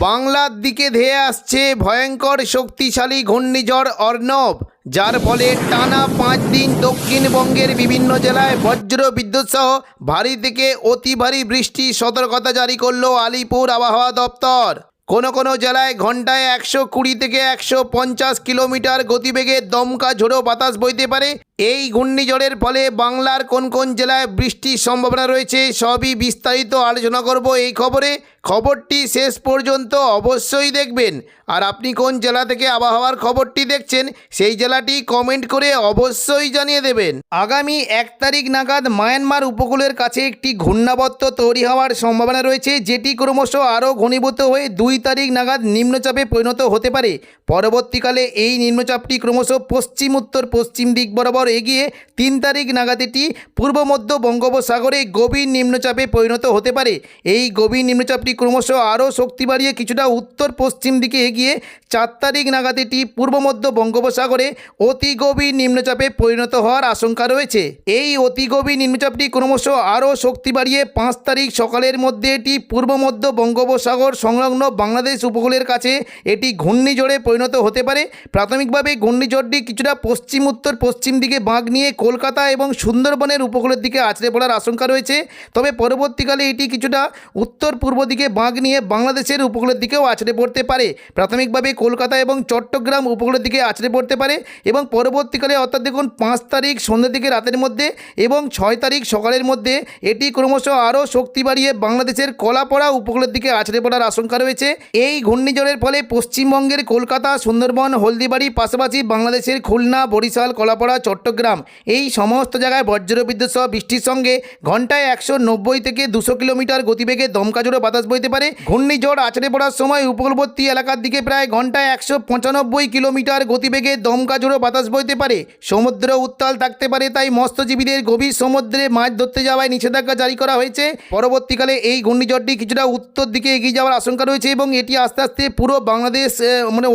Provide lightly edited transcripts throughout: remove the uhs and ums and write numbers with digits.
বাংলার দিকে ধেয়ে আসছে ভয়ঙ্কর শক্তিশালী ঘূর্ণিঝড় অর্ণব, যার ফলে টানা 5 দিন দক্ষিণবঙ্গের বিভিন্ন জেলায় বজ্র বিদ্যুৎ সহ ভারী থেকে অতি ভারী বৃষ্টির সতর্কতা জারি করল আলিপুর আবহাওয়া দপ্তর। কোনো জেলায় ঘন্টায় 120 থেকে 150 কিলোমিটার গতিবেগে দমকা ঝোড়ো বাতাস বইতে পারে। এই ঘূর্ণিঝড়ের ফলে বাংলার কোন জেলায় বৃষ্টির সম্ভাবনা রয়েছে সবই বিস্তারিত আলোচনা করব এই খবরে। খবরটি শেষ পর্যন্ত অবশ্যই দেখবেন। আর আপনি কোন জেলা থেকে আবহাওয়ার খবরটি দেখছেন সেই জেলাটি কমেন্ট করে অবশ্যই জানিয়ে দেবেন। আগামী 1 তারিখ নাগাদ মায়ানমার উপকূলের কাছে একটি ঘূর্ণাবর্ত তৈরি হওয়ার সম্ভাবনা রয়েছে, যেটি ক্রমশ আরও ঘনীভূত হয়ে 2 তারিখ নাগাদ নিম্নচাপে পরিণত হতে পারে। পরবর্তীকালে এই নিম্নচাপটি ক্রমশ পশ্চিম উত্তর পশ্চিম দিক বরাবর এগিয়ে 3 তারিখ নাগাদ এটি পূর্ব মধ্য বঙ্গোপসাগরে গভীর নিম্নচাপে পরিণত হতে পারে। এই গভীর নিম্নচাপটি ক্রমশ আরও শক্তি বাড়িয়ে কিছুটা উত্তর পশ্চিম দিকে এগিয়ে 4 তারিখ নাগাদ এটি পূর্ব মধ্য বঙ্গোপসাগরে অতি গভীর নিম্নচাপে পরিণত হওয়ার আশঙ্কা রয়েছে। এই অতি গভীর নিম্নচাপটি ক্রমশ আরও শক্তি বাড়িয়ে 5 তারিখ সকালের মধ্যে এটি পূর্ব মধ্য বঙ্গোপসাগর সংলগ্ন বাংলাদেশ উপকূলের কাছে এটি ঘূর্ণিঝড়ে পরিণত হতে পারে। প্রাথমিকভাবে ঘূর্ণিঝড়টি কিছুটা পশ্চিম উত্তর পশ্চিম দিকে বাঁক নিয়ে কলকাতা এবং সুন্দরবনের উপকূলের দিকে আছড়ে পড়ার আশঙ্কা রয়েছে। তবে পরবর্তীকালে এটি কিছুটা উত্তর পূর্ব দিকে বাঁক নিয়ে বাংলাদেশের উপকূলের দিকেও আছড়ে পড়তে পারে। প্রাথমিকভাবে কলকাতা এবং চট্টগ্রাম উপকূলের দিকে আছড়ে পড়তে পারে এবং পরবর্তীকালে অর্থাৎ দেখুন 5 তারিখ সন্ধ্যের দিকে রাতের মধ্যে এবং 6 তারিখ সকালের মধ্যে এটি ক্রমশ আরও শক্তি বাড়িয়ে বাংলাদেশের কলাপাড়া উপকূলের দিকে আছড়ে পড়ার আশঙ্কা রয়েছে। এই ঘূর্ণিঝড়ের ফলে পশ্চিমবঙ্গের কলকাতা, সুন্দরবন, হলদিবাড়ি, পাশাপাশি বাংলাদেশের খুলনা, বরিশাল, কলাপাড়া, চট্টগ্রাম এই সমস্ত জায়গায় বজ্রবিদ্যুৎ সহ বৃষ্টির সঙ্গে ঘন্টায় 190 থেকে 200 কিলোমিটার গতিবেগে দমকা ঝোড়ো বাতাস বইতে পারে। ঘূর্ণিঝড় আছড়ে পড়ার সময় উপকূলবর্তী এলাকার দিকে প্রায় ঘন্টায় 195 কিলোমিটার গতিবেগে দমকা ঝোড়ো বাতাস বইতে পারে। সমুদ্র উত্তাল থাকতে পারে, তাই মৎস্যজীবীদের গভীর সমুদ্রে মাছ ধরতে যাওয়ায় নিষেধাজ্ঞা জারি করা হয়েছে। পরবর্তীকালে এই ঘূর্ণিঝড়টি কিছুটা উত্তর দিকে এগিয়ে যাওয়ার আশঙ্কা রয়েছে এবং এটি আস্তে আস্তে পুরো বাংলাদেশ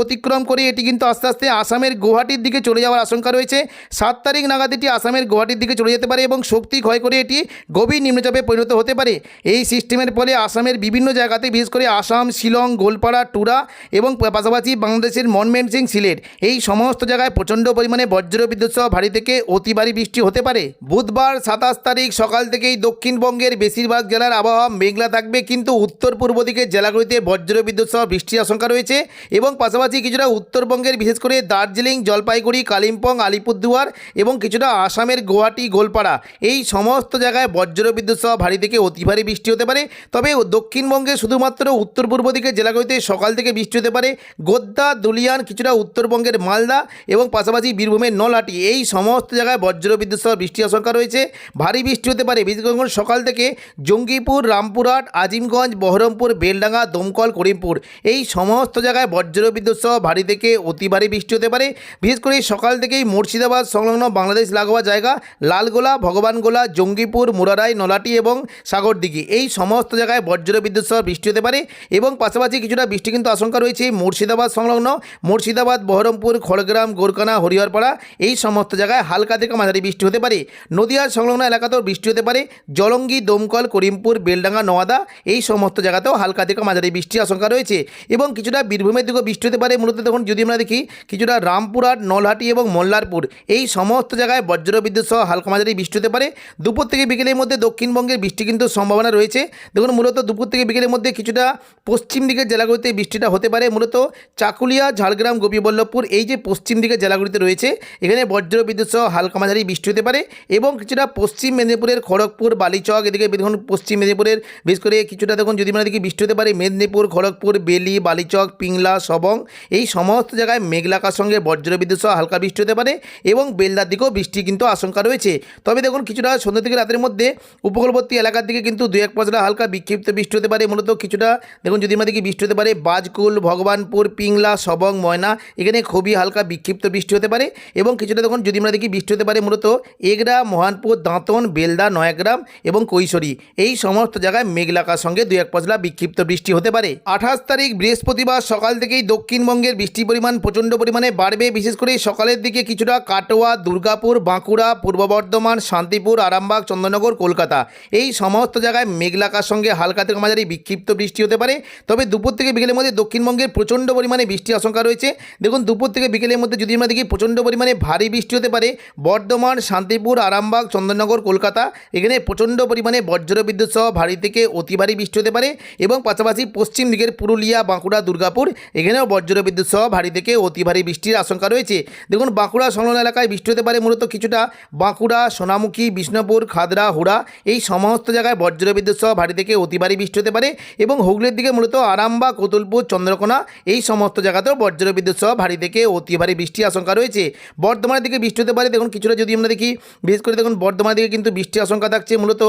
অতিক্রম করে এটি কিন্তু আস্তে আস্তে আসামের গুয়াহাটির দিকে চলে যাওয়ার আশঙ্কা রয়েছে। 7 তারিখ নাগাদ এটি আসামের গুয়াহাটির দিকে চলে যেতে পারে এবং শক্তি ক্ষয় করে এটি গভীর নিম্নচাপে পরিণত হতে পারে। এই সিস্টেমের ফলে আসামের বিভিন্ন জায়গাতে, বিশেষ করে আসাম, শিলং, গোলপাড়া, টুরা এবং পাশাপাশি বাংলাদেশের ময়মনসিংহ, সিলেট এই সমস্ত জায়গায় প্রচণ্ড পরিমাণে বজ্রবিদ্যুৎ সহ ভারী থেকে অতি ভারী বৃষ্টি হতে পারে। বুধবার 27 তারিখ সকাল থেকেই দক্ষিণবঙ্গের বেশিরভাগ জেলার আবহাওয়া মেঘলা থাকবে, কিন্তু উত্তর পূর্ব দিকের জেলাগুলিতে বজ্রবিদ্যুৎ সহ বৃষ্টির আশঙ্কা রয়েছে এবং পাশাপাশি কিছুটা উত্তরবঙ্গের বিশেষ করে দার্জিলিং, জলপাইগুড়ি, কালিম্পং, আলিপুরদুয়ার এবং কিছুটা আসামের গুয়াহাটি, গোলপাড়া এই সমস্ত জায়গায় বজ্রবিদ্যুৎ সহ ভারী থেকে অতি ভারী বৃষ্টি হতে পারে। তবে দক্ষিণবঙ্গে শুধুমাত্র উত্তর পূর্ব দিকের জেলাগুলিতে সকাল থেকে বৃষ্টি হতে পারে। গোদ্দা, দুলিয়ান, কিছুটা উত্তরবঙ্গের মালদা এবং পাশাপাশি বীরভূমের নলহাটি এই সমস্ত জায়গায় বজ্রবিদ্যুৎ সহ বৃষ্টির আশঙ্কা রয়েছে। ভারী বৃষ্টি হতে পারে বিশেষ করে সকাল থেকে জঙ্গিপুর, রামপুরহাট, আজিমগঞ্জ, বহরমপুর, বেলডাঙ্গা, দমকল, করিমপুর এই সমস্ত জায়গায় বজ্রবিদ্যুৎ সহ ভারী থেকে অতি ভারী বৃষ্টি হতে পারে। বিশেষ করে সকাল থেকেই মুর্শিদাবাদ সংলগ্ন বাংলাদেশ লাগোয়া জায়গা লালগোলা, ভগবানগোলা, জঙ্গিপুর, মুরারাই, নলহাটি এবং সাগরদিঘি এই সমস্ত জায়গায় বজ্রবিদ্যুৎ সহ বৃষ্টি হতে পারে এবং পাশাপাশি কিছুটা বৃষ্টি কিন্তু আশঙ্কা রয়েছে মুর্শিদাবাদ সংলগ্ন মুর্শিদাবাদ, বহরমপুর, খড়গ্রাম, গোরকানা, হরিহরপাড়া এই সমস্ত জায়গায় হালকা থেকে মাঝারি বৃষ্টি হতে পারে। নদিয়ার সংলগ্ন এলাকাতেও বৃষ্টি হতে পারে। জলঙ্গি, দমকল, করিমপুর, বেলডাঙ্গা, নোয়াদা এই সমস্ত জায়গাতেও হালকা থেকে মাঝারি বৃষ্টির আশঙ্কা রয়েছে এবং কিছুটা বীরভূমের দিকেও বৃষ্টি হতে পারে। মূলত দেখুন যদি আমরা দেখি কিছুটা রামপুরহাট, নলহাটি এবং মল্লারপুর এই সমস্ত জায়গায় বজ্রবিদ্যুৎ সহ হালকা মাঝারি বৃষ্টি হতে পারে। দুপুর থেকে বিকেলের মধ্যে দক্ষিণবঙ্গের বৃষ্টি কিন্তু সম্ভাবনা রয়েছে। দেখুন মূলত দুপুর থেকে বিকেলের মধ্যে কিছুটা পশ্চিম দিকের জেলাগুলিতে বৃষ্টিটা হতে পারে। মূলত চাকুলিয়া, ঝাড়গ্রাম, গোপীবল্লভপুর এই যে পশ্চিম দিকের জেলাগুলিতে রয়েছে এখানে বজ্রবিদ্যুৎ সহ হালকা মাঝারি বৃষ্টি হতে পারে এবং কিছুটা পশ্চিম মেদিনীপুরের খড়গপুর, বালিচক এদিকে দেখুন পশ্চিম মেদিনীপুরের বিশেষ করে কিছুটা দেখুন যদি আমরা দেখি বৃষ্টি হতে পারে মেদিনীপুর, খড়গপুর, বেলি, বালিচক, পিংলা, সবং এই সমস্ত জায়গায় মেঘলাকার সঙ্গে বজ্রবিদ্যুৎ সহ হালকা বৃষ্টি হতে পারে এবং বেলদার দিকেও বৃষ্টি কিন্তু আশঙ্কা রয়েছে। তবে দেখুন কিছুটা সন্ধ্যা থেকে রাতের মধ্যে উপকূলবর্তী এলাকার দিকে কিন্তু 2-1 পশলা হালকা বিক্ষিপ্ত বৃষ্টি হতে পারে। মূলত কিছুটা দেখুন যদি আমরা দেখি বৃষ্টি হতে পারে বাজকুল, ভগবানপুর, পিংলা, সবং, ময়না এখানে খুবই হালকা বিক্ষিপ্ত বৃষ্টি হতে পারে এবং কিছুটা দেখুন যদি আমরা দেখি বৃষ্টি হতে পারে মূলত এগরা, মহানপুর, দাঁতন, বেলদা, নয়াগ্রাম এবং কৈশোরী এই সমস্ত জায়গায় মেঘলাকার সঙ্গে 2-1 পশলা বিক্ষিপ্ত বৃষ্টি হতে পারে। 28 তারিখ বৃহস্পতিবার সকাল থেকেই দক্ষিণবঙ্গের বৃষ্টির পরিমাণ প্রচণ্ড পরিমাণে বাড়বে। বিশেষ করে সকালের দিকে কিছুটা কাটোয়া, দুর্গাপুর, বাঁকুড়া, পূর্ব বর্ধমান, শান্তিপুর, আরামবাগ, চন্দননগর, কলকাতা এই সমস্ত জায়গায় মেঘলাকার সঙ্গে হালকা থেকে মাঝারি বিক্ষিপ্ত বৃষ্টি হতে পারে। তবে দুপুর থেকে বিকেলের মধ্যে দক্ষিণবঙ্গের প্রচণ্ড পরিমাণে বৃষ্টির আশঙ্কা রয়েছে। দেখুন দুপুর থেকে বিকেলের মধ্যে যদি আমরা দেখি প্রচণ্ড পরিমাণে ভারী বৃষ্টি হতে পারে বর্ধমান, শান্তিপুর, আরামবাগ, চন্দননগর, কলকাতা। এখানে প্রচণ্ড পরিমাণে বজ্রবিদ্যুৎ সহ ভারী থেকে অতি ভারী বৃষ্টি হতে পারে এবং পাশাপাশি পশ্চিম দিকের পুরুলিয়া, বাঁকুড়া, দুর্গাপুর এখানেও বজ্রবিদ্যুৎ সহ ভারী থেকে অতি ভারী বৃষ্টির আশঙ্কা রয়েছে। দেখুন বাঁকুড়া সংলগ্ন এলাকায় বৃষ্টি হতে পারে মূলত কিছুটা বাঁকুড়া, সোনামুখী, বিষ্ণুপুর, খাদড়া, হুড়া এই সমস্ত জায়গায় বজ্রবিদ্যুৎ সহ ভারী থেকে অতি ভারী বৃষ্টি হতে পারে এবং হুগলির দিকে মূলত আরামবাগ, কতুলপুর, চন্দ্রকোনা এই সমস্ত জায়গাতেও বজ্রবিদ্যুৎ সহ ভারী থেকে অতি ভারী বৃষ্টির আশঙ্কা রয়েছে। বর্ধমানের দিকে বৃষ্টি হতে পারে। দেখুন কিছুটা যদি আমরা দেখি বিশেষ করে দেখুন বর্ধমানের দিকে কিন্তু বৃষ্টির আশঙ্কা থাকছে মূলত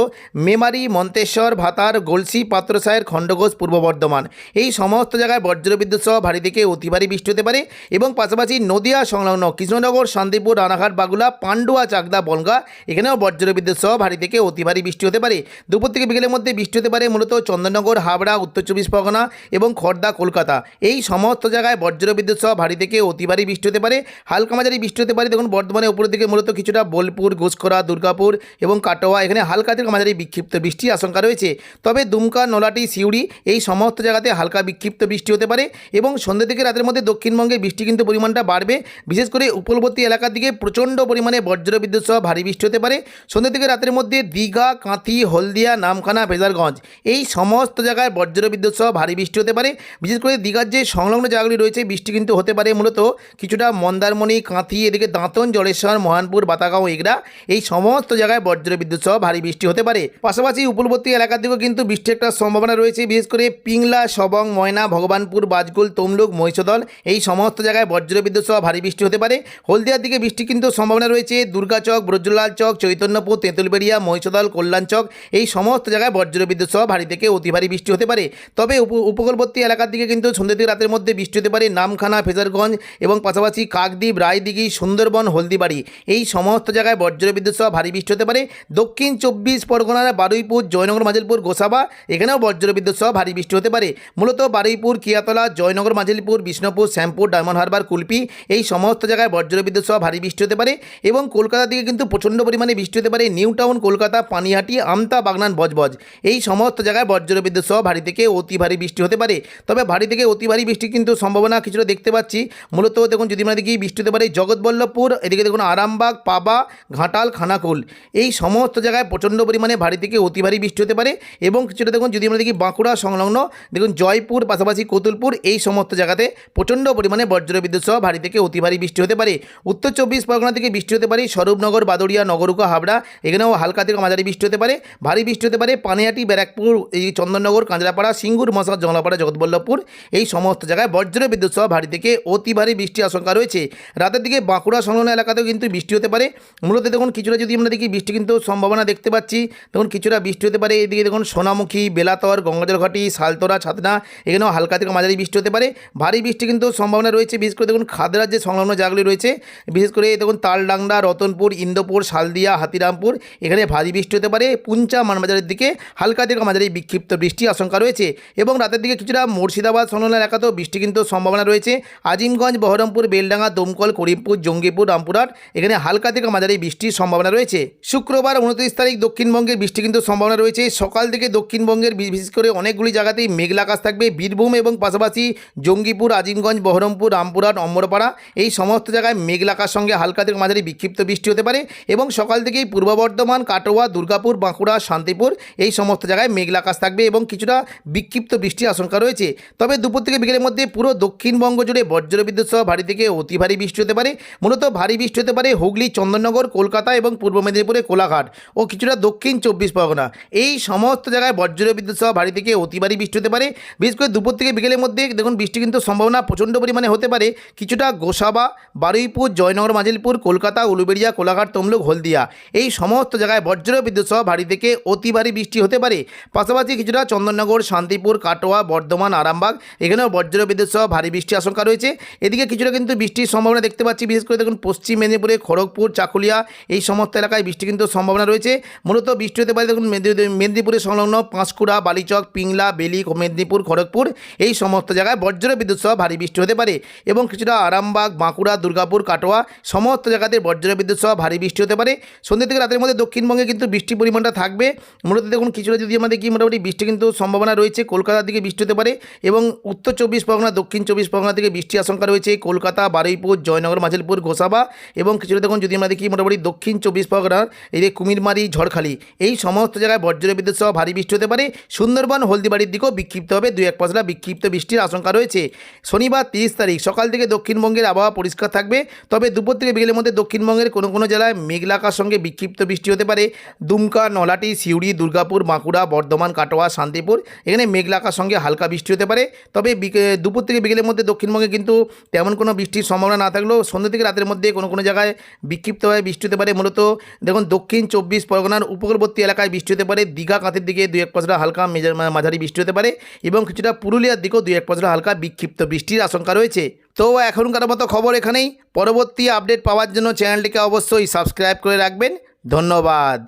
মেমারি, মন্তেশ্বর, ভাতার, গলসি, পাত্রসায়ের, খণ্ডঘোষ, পূর্ব বর্ধমান এই সমস্ত জায়গায় বজ্রবিদ্যুৎ সহ ভারী থেকে অতি ভারী বৃষ্টি হতে পারে এবং পাশাপাশি নদিয়া সংলগ্ন কৃষ্ণনগর, শান্তিপুর, রানাঘাট, বাগুলা, পান্ডুয়া, চাকদা, বনগাঁ এখানেও বজ্রবিদ্যুৎ সহ ভারী থেকে অতি ভারী বৃষ্টি হতে পারে। দুপুর থেকে বিকেলের মধ্যে বৃষ্টি হতে পারে মূলত চন্দননগর, হাবড়া, উত্তর চব্বিশ পরগনা এবং খড়দা, কলকাতা এই সমস্ত জায়গায় বজ্রবিদ্যুৎ সহ ভারী থেকে অতি ভারী বৃষ্টি হতে পারে। হালকা মাঝারি বৃষ্টি হতে পারে। দেখুন বর্ধমানের উপরের দিকে মূলত কিছুটা বোলপুর, ঘোষকরা, দুর্গাপুর এবং কাটোয়া এখানে হালকা থেকে মাঝারি বিক্ষিপ্ত বৃষ্টির আশঙ্কা রয়েছে। তবে দুমকা, নলাটি, সিউড়ি এই সমস্ত জায়গাতে হালকা বিক্ষিপ্ত বৃষ্টি হতে পারে এবং সন্ধ্যে থেকে রাতের মধ্যে দক্ষিণবঙ্গে বৃষ্টি কিন্তু পরিমাণটা বাড়বে। বিশেষ করে উপকূলবর্তী এলাকার দিকে প্রচণ্ড পরিমাণে বজ্রবিদ্যুৎ সহ ভারী বৃষ্টি হতে পারে। সন্ধ্যে থেকে রাতের মধ্যে দীঘা, কাঁথি, হলদিয়া, নামখানা, ফেজারগঞ্জ এই সমস্ত জায়গায় বজ্রবিদ্যুৎ সহ ভারী বৃষ্টি হতে পারে। বিশেষ করে দীঘার যে সংলগ্ন জায়গাগুলি রয়েছে বৃষ্টি কিন্তু হতে পারে মূলত কিছুটা মন্দারমণি, কাঁথি, এদিকে দাঁতন, জলেশ্বর, মহানপুর, বাতাগাঁও, এগরা এই সমস্ত জায়গায় বজ্রবিদ্যুৎ সহ ভারী বৃষ্টি হতে পারে। পাশাপাশি উপকূলবর্তী এলাকার দিকেও কিন্তু বৃষ্টির একটা সম্ভাবনা রয়েছে। বিশেষ করে পিংলা, সবং, ময়না, ভগবানপুর, বাজকুল, তমলুক, মহিষদল এই সমস্ত জায়গায় বজ্রবিদ্যুৎ সহ ভারী বৃষ্টি হতে পারে। হলদিয়ার দিকে বৃষ্টি কিন্তু সম্ভাবনা রয়েছে দুর্গাচক, ব্রজলাল চক, চৈতন্যপুর, তেঁতুলবেড়িয়া, মহিষদল, কল্যাণচক এই সমস্ত জায়গায় বজ্রবিদ্যুৎ সহ ভারী থেকে অতি ভারী বৃষ্টি হতে পারে। তবে উপকূলবর্তী এলাকার দিকে কিন্তু সন্ধ্যে থেকে রাতের মধ্যে বৃষ্টি হতে পারে নামখানা, ফেজারগঞ্জ এবং পাশাপাশি কাকদ্বীপ, রায়দিঘি, সুন্দরবন, হলদিবাড়ি এই সমস্ত জায়গায় বজ্রবিদ্যুৎ সহ ভারী বৃষ্টি হতে পারে। দক্ষিণ চব্বিশ পরগনার বারুইপুর, জয়নগর, মাজিলপুর, গোসাবা এখানেও বজ্রবিদ্যুৎ সহ ভারী বৃষ্টি হতে পারে। মূলত বারুইপুর, কিয়াতলা, জয়নগর, মাজিলপুর, বিষ্ণুপুর, শ্যামপুর, ডায়মন্ড হারবার, কুলপি এই সমস্ত জায়গায় বজ্রবিদ্যুৎ সহ ভারী বৃষ্টি হতে পারে এবং কলকাতার দিকে কিন্তু প্রচণ্ড পরিমাণে বৃষ্টি হতে পারে। নিউ টাউন, কলকাতা, পানিহাটি, আমতা, বাগনান, বজবজ এই সমস্ত জায়গায় বজ্রবিদ্যুৎ সহ ভারী থেকে অতি ভারী বৃষ্টি হতে পারে। তবে ভারী থেকে অতি ভারী বৃষ্টি কিন্তু সম্ভাবনা কিছুটা দেখতে পাচ্ছি। মূলত দেখুন যদি আমরা দেখি বৃষ্টি হতে পারে জগৎবল্লভপুর, এদিকে দেখুন আরামবাগ, পাবা, ঘাটাল, খানাকুল এই সমস্ত জায়গায় প্রচণ্ড পরিমাণে ভারী থেকে অতি ভারী বৃষ্টি হতে পারে এবং কিছুটা দেখুন যদি আমরা দেখি বাঁকুড়া সংলগ্ন দেখুন জয়পুর, পাশাপাশি কতুলপুর এই সমস্ত জায়গাতে প্রচণ্ড পরিমাণে বজ্রবিদ্যুৎ সহ ভারী থেকে অতি ভারী বৃষ্টি হতে পারে। উত্তর চব্বিশ পরগনা থেকে বৃষ্টি হতে পারে স্বরূপনগর, বাদুড়িয়া, নগরুকা, হাবড়া এখানেও হালকা থেকে মাঝারি বৃষ্টি হতে পারে। ভারী বৃষ্টি হতে পারে পানিহাটি, ব্যারাকপুর, এই চন্দননগর, কাঁচরাপাড়া, সিঙ্গুর, মশা, জংলাপাড়া, জগৎবল্লভপুর এই সমস্ত জায়গায় বজ্রবিদ্যুৎ সহ ভারী থেকে অতি ভারী বৃষ্টির আশঙ্কা রয়েছে। রাতের দিকে বাঁকুড়া সংলগ্ন এলাকাতেও কিন্তু বৃষ্টি হতে পারে। মূলত দেখুন কিছুটা যদি আমরা দেখি বৃষ্টি কিন্তু সম্ভাবনা দেখতে পাচ্ছি। দেখুন কিছুটা বৃষ্টি হতে পারে এদিকে দেখুন সোনামুখী, বেলাতর, গঙ্গাজলঘাটি, সালতোরা, ছাতনা এখানেও হালকা থেকে মাঝারি বৃষ্টি হতে পারে। ভারী বৃষ্টি কিন্তু সম্ভাবনা রয়েছে। বিশেষ করে দেখুন খাদড়ার যে সংলগ্ন জায়গাগুলি রয়েছে বিশেষ করে দেখুন তালডাংরা, রতনপুর, ইন্দোপুর, শালদিয়া, হাতিরামপুর এখানে ভারী বৃষ্টি হতে পারে। পুঞ্চা, মানবাজারের দিকে হালকা থেকে মাঝারি বিক্ষিপ্ত বৃষ্টির আশঙ্কা রয়েছে এবং রাতের দিকে কিছুটা মুর্শিদাবাদ সংলগ্ন এলাকাতেও বৃষ্টি কিন্তু সম্ভাবনা রয়েছে। আজিমগঞ্জ, বহরমপুর, বেলডাঙ্গা, দমকল, করিমপুর, জঙ্গিপুর, রামপুরহাট এখানে হালকা থেকে মাঝারি বৃষ্টির সম্ভাবনা রয়েছে। শুক্রবার 29 তারিখ দক্ষিণবঙ্গের বৃষ্টি কিন্তু সম্ভাবনা রয়েছে। সকাল থেকে দক্ষিণবঙ্গের বিশেষ করে অনেকগুলি জায়গাতেই মেঘলা আকাশ থাকবে। বীরভূম এবং পাশাপাশি জঙ্গিপুর, আজিমগঞ্জ, বহরমপুর, রামপুরহাট, অম্বরপাড়া এই সমস্ত জায়গায় মেঘলা আকাশ সঙ্গে হালকা থেকে মাঝারি বিক্ষিপ্ত বৃষ্টি হতে পারে এবং সকাল থেকেই পূর্ব বর্ধমান, কাটোয়া, দুর্গাপুর, বাঁকুড়া, শান্তিপুর এই সমস্ত জায়গায় মেঘলা আকাশ থাকবে এবং কিছুটা বিক্ষিপ্ত বৃষ্টির আশঙ্কা রয়েছে। তবে দুপুর থেকে বিকেলের মধ্যে পুরো দক্ষিণবঙ্গ জুড়ে বজ্রবিদ্যুৎ সহ ভারী থেকে অতি ভারী বৃষ্টি হতে পারে। মূলত ভারী বৃষ্টি হতে পারে হুগলি, চন্দননগর, কলকাতা এবং পূর্ব মেদিনীপুরে কোলাঘাট ও কিছুটা দক্ষিণ চব্বিশ পরগনা এই সমস্ত জায়গায় বজ্রবিদ্যুৎ সহ ভারী থেকে অতি ভারী বৃষ্টি হতে পারে। বিশেষ করে দুপুর থেকে বিকেলের মধ্যে দেখুন বৃষ্টি কিন্তু সম্ভাবনা প্রচণ্ড পরিমাণে হতে পারে কিছুটা গোসাবা, বারুইপুর, জয়নগর, মাজিলপুর, কলকাতা, উলুবেড়িয়া, কোলাঘাট, তমলুক, হলদিয়া এই সমস্ত জায়গায় বজ্রবিদ্যুৎ সহ ভারী থেকে অতি ভারী বৃষ্টি হতে পারে। পাশাপাশি কিছুটা চন্দননগর, শান্তিপুর, কাটোয়া, বর্ধমান, আরামবাগ এখানেও বজ্রবিদ্যুৎ সহ ভারী বৃষ্টির আশঙ্কা রয়েছে। এদিকে কিছুটা কিন্তু বৃষ্টির সম্ভাবনা দেখতে পাচ্ছি। বিশেষ করে দেখুন পশ্চিম মেদিনীপুরে খড়গপুর, চাকুলিয়া এই সমস্ত এলাকায় বৃষ্টি কিন্তু সম্ভাবনা রয়েছে। মূলত বৃষ্টি হতে পারে দেখুন মেদিনীপুরের সংলগ্ন পাঁশকুড়া, বালিচক, পিংলা, বেলি, মেদিনীপুর, খড়গপুর এই সমস্ত জায়গায় বজ্রবিদ্যুৎ সহ ভারী বৃষ্টি হতে পারে এবং কিছুটা আরামবাগ, বাঁকুড়া, দুর্গাপুর, কাটোয়া সমস্ত জায়গাতে বজ্রবিদ্যুৎ সহ ভারী বৃষ্টি হতে পারে। সন্ধ্যে থেকে রাতের মধ্যে দক্ষিণবঙ্গে কিন্তু বৃষ্টির পরিমাণটা থাকবে। মূলত দেখুন কিছুটা যদি আমরা দেখি মোটামুটি বৃষ্টি কিন্তু সম্ভাবনা রয়েছে। কলকাতার দিকে বৃষ্টি হতে পারে এবং উত্তর 24 পরগনা, দক্ষিণ 24 পরগনা থেকে বৃষ্টির আশঙ্কা রয়েছে। কলকাতা, বারুইপুর, জয়নগর, মাঝিলপুর, গোসাবা এবং কিছুটা দেখুন যদি আমরা দেখি মোটামুটি দক্ষিণ 24 পরগনার এই যে কুমিরমারি, ঝড়খালি এই সমস্ত জায়গায় বজ্রবিদ্যুৎ সহ ভারী বৃষ্টি হতে পারে। সুন্দরবন, হলদিবাড়ির দিকেও বিক্ষিপ্ত হবে 2-1 পশলা বিক্ষিপ্ত বৃষ্টির আশঙ্কা রয়েছে। শনিবার 30 তারিখ সকাল থেকে দক্ষিণবঙ্গের আবহাওয়া পরিষ্কার থাকবে, তবে দুপুর থেকে বিকেলের মধ্যে দক্ষিণবঙ্গের কোনো কোনো জেলায় মেঘলা আকাশের সঙ্গে বিক্ষিপ্ত বৃষ্টি হতে পারে। দুমকা, নলাটি, সিউড়ি, দুর্গাপুর, বাঁকুড়া, বর্ধমান, কাটোয়া, শান্তিপুর এখানে মেঘলা আকাশের সঙ্গে হালকা বৃষ্টি হতে পারে। তবে দুপুর থেকে বিকেলের মধ্যে দক্ষিণবঙ্গে কিন্তু তেমন কোনো বৃষ্টির সম্ভাবনা না থাকলেও সন্ধ্যা থেকে রাতের মধ্যে কোনো কোনো জায়গায় বিক্ষিপ্তভাবে বৃষ্টি হতে পারে। মূলত দেখুন দক্ষিণ 24 পরগনার উপকূলবর্তী এলাকায় বৃষ্টি হতে পারে। দীঘা, কাঁথের দিকে 2-1 পশলা হালকা মাঝারি বৃষ্টি হতে পারে এবং কিছুটা পুরুলিয়ার দিকেও 2-1 পশলা হালকা বিক্ষিপ্ত বৃষ্টির আশঙ্কা রয়েছে। তো এখনকার মতো খবর এখানেই। পরবর্তী আপডেট পাওয়ার জন্য চ্যানেলটিকে অবশ্যই সাবস্ক্রাইব করে রাখবেন। ধন্যবাদ।